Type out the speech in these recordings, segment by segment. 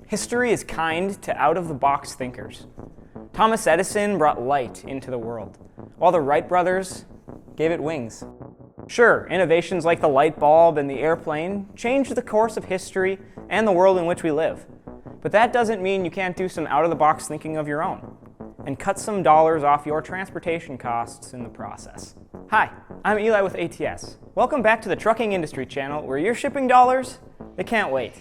History is kind to out-of-the-box thinkers. Thomas Edison brought light into the world, while the Wright brothers gave it wings. Sure, innovations like the light bulb and the airplane changed the course of history and the world in which we live. But that doesn't mean you can't do some out-of-the-box thinking of your own and cut some dollars off your transportation costs in the process. Hi, I'm Eli with ATS. Welcome back to the Trucking Industry Channel, where your shipping dollars, they can't wait.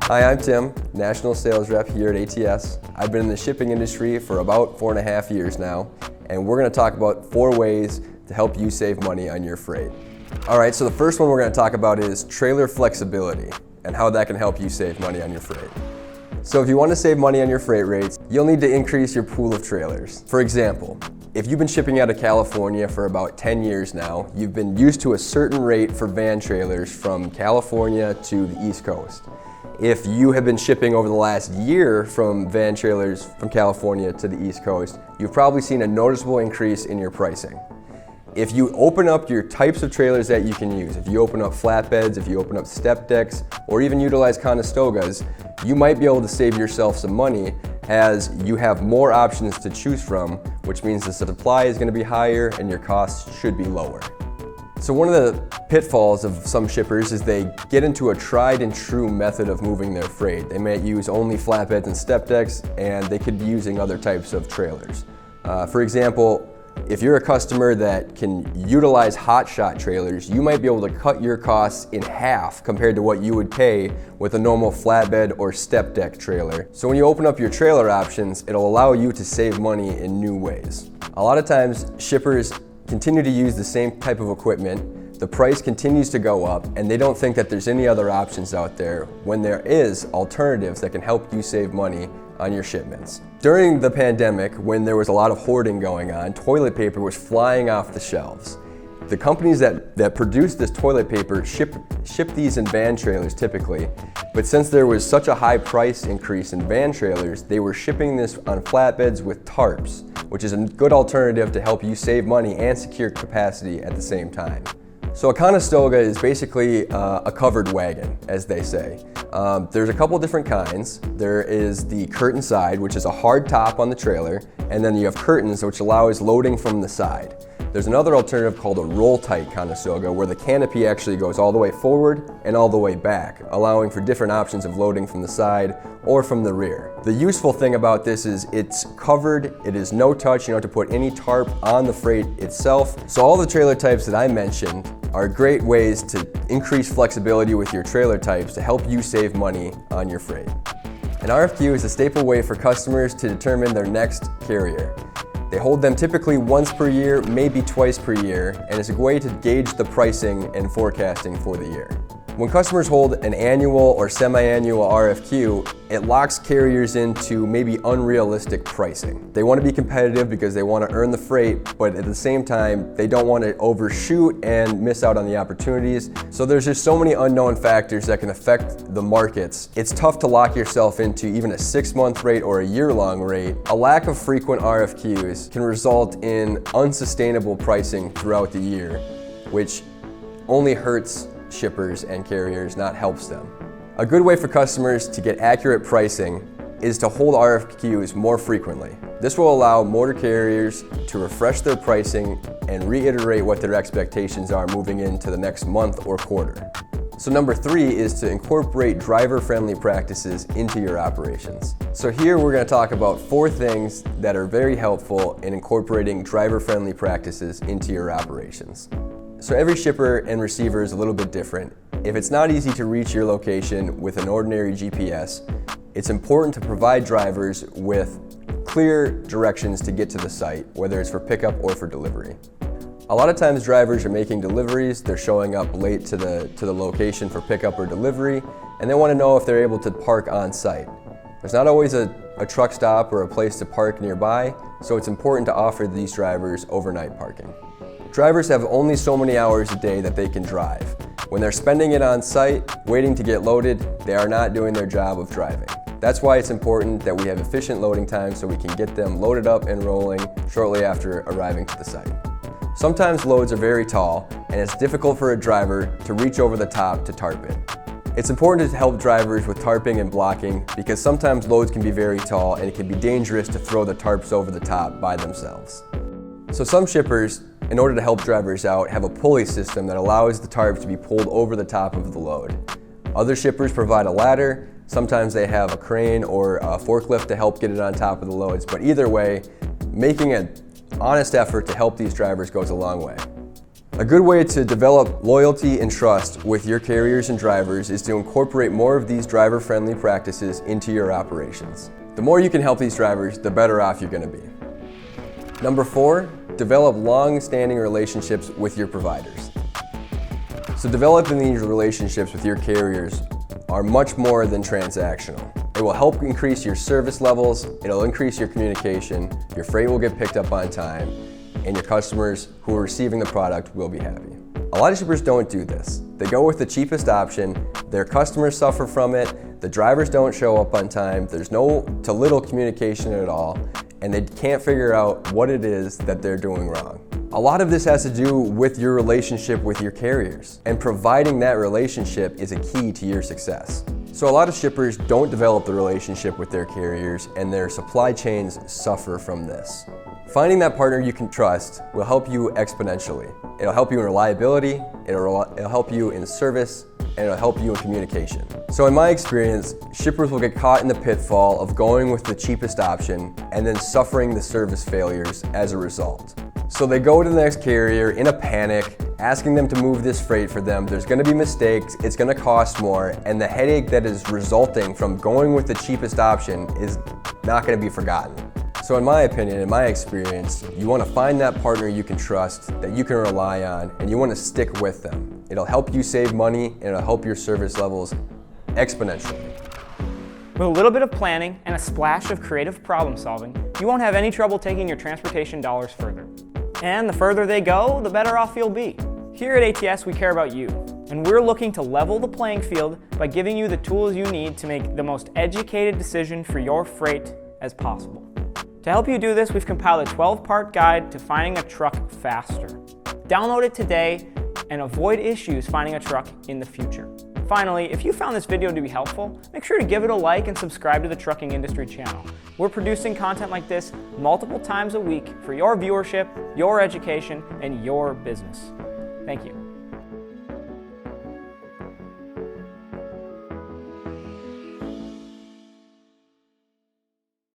Hi, I'm Tim, National Sales Rep here at ATS. I've been in the shipping industry for about 4.5 years now, and we're going to talk about 4 ways to help you save money on your freight. All right, so the first one we're going to talk about is trailer flexibility and how that can help you save money on your freight. So if you want to save money on your freight rates, you'll need to increase your pool of trailers. For example, if you've been shipping out of California for about 10 years now, you've been used to a certain rate for van trailers from California to the East Coast. If you have been shipping over the last year from van trailers from California to the East Coast, you've probably seen a noticeable increase in your pricing. If you open up your types of trailers that you can use, if you open up flatbeds, if you open up step decks, or even utilize Conestogas, you might be able to save yourself some money as you have more options to choose from, which means the supply is going to be higher and your costs should be lower. So one of the pitfalls of some shippers is they get into a tried and true method of moving their freight. They may use only flatbeds and step decks, and they could be using other types of trailers. For example, if you're a customer that can utilize hotshot trailers, you might be able to cut your costs in half compared to what you would pay with a normal flatbed or step deck trailer. So when you open up your trailer options, it'll allow you to save money in new ways. A lot of times, shippers continue to use the same type of equipment, the price continues to go up, and they don't think that there's any other options out there when there is alternatives that can help you save money on your shipments. During the pandemic, when there was a lot of hoarding going on, toilet paper was flying off the shelves. The companies that produce this toilet paper ship these in van trailers typically, but since there was such a high price increase in van trailers, they were shipping this on flatbeds with tarps, which is a good alternative to help you save money and secure capacity at the same time. So a Conestoga is basically a covered wagon, as they say. There's a couple different kinds. There is the curtain side, which is a hard top on the trailer, and then you have curtains, which allows loading from the side. There's another alternative called a roll-tight Conestoga, where the canopy actually goes all the way forward and all the way back, allowing for different options of loading from the side or from the rear. The useful thing about this is it's covered, it is no touch, you don't have to put any tarp on the freight itself. So all the trailer types that I mentioned are great ways to increase flexibility with your trailer types to help you save money on your freight. An RFQ is a staple way for customers to determine their next carrier. They hold them typically once per year, maybe twice per year, and it's a way to gauge the pricing and forecasting for the year. When customers hold an annual or semi-annual RFQ, it locks carriers into maybe unrealistic pricing. They want to be competitive because they want to earn the freight, but at the same time, they don't want to overshoot and miss out on the opportunities. So there's just so many unknown factors that can affect the markets. It's tough to lock yourself into even a 6-month rate or a year-long rate. A lack of frequent RFQs can result in unsustainable pricing throughout the year, which only hurts shippers and carriers, not helps them. A good way for customers to get accurate pricing is to hold RFQs more frequently. This will allow motor carriers to refresh their pricing and reiterate what their expectations are moving into the next month or quarter. So number 3 is to incorporate driver-friendly practices into your operations. So here we're going to talk about 4 things that are very helpful in incorporating driver-friendly practices into your operations. So every shipper and receiver is a little bit different. If it's not easy to reach your location with an ordinary GPS, it's important to provide drivers with clear directions to get to the site, whether it's for pickup or for delivery. A lot of times drivers are making deliveries, they're showing up late to the location for pickup or delivery, and they want to know if they're able to park on site. There's not always a truck stop or a place to park nearby, so it's important to offer these drivers overnight parking. Drivers have only so many hours a day that they can drive. When they're spending it on site, waiting to get loaded, they are not doing their job of driving. That's why it's important that we have efficient loading times so we can get them loaded up and rolling shortly after arriving to the site. Sometimes loads are very tall, and it's difficult for a driver to reach over the top to tarp it. It's important to help drivers with tarping and blocking because sometimes loads can be very tall and it can be dangerous to throw the tarps over the top by themselves. So some shippers, in order to help drivers out, have a pulley system that allows the tarp to be pulled over the top of the load. Other shippers provide a ladder. Sometimes they have a crane or a forklift to help get it on top of the loads, but either way, making an honest effort to help these drivers goes a long way. A good way to develop loyalty and trust with your carriers and drivers is to incorporate more of these driver-friendly practices into your operations. The more you can help these drivers, the better off you're going to be. Number 4, develop long-standing relationships with your providers. So developing these relationships with your carriers are much more than transactional. It will help increase your service levels, it'll increase your communication, your freight will get picked up on time, and your customers who are receiving the product will be happy. A lot of shippers don't do this. They go with the cheapest option, their customers suffer from it, the drivers don't show up on time, there's no to little communication at all, and they can't figure out what it is that they're doing wrong. A lot of this has to do with your relationship with your carriers, and providing that relationship is a key to your success. So a lot of shippers don't develop the relationship with their carriers, and their supply chains suffer from this. Finding that partner you can trust will help you exponentially. It'll help you in reliability, it'll help you in service, and it'll help you in communication. So in my experience, shippers will get caught in the pitfall of going with the cheapest option and then suffering the service failures as a result. So they go to the next carrier in a panic, asking them to move this freight for them. There's gonna be mistakes, it's gonna cost more, and the headache that is resulting from going with the cheapest option is not gonna be forgotten. So in my opinion, in my experience, you wanna find that partner you can trust, that you can rely on, and you wanna stick with them. It'll help you save money, and it'll help your service levels exponentially. With a little bit of planning and a splash of creative problem solving, you won't have any trouble taking your transportation dollars further. And the further they go, the better off you'll be. Here at ATS, we care about you, and we're looking to level the playing field by giving you the tools you need to make the most educated decision for your freight as possible. To help you do this, we've compiled a 12-part guide to finding a truck faster. Download it today and avoid issues finding a truck in the future. Finally, if you found this video to be helpful, make sure to give it a like and subscribe to the Trucking Industry channel. We're producing content like this multiple times a week for your viewership, your education, and your business. Thank you.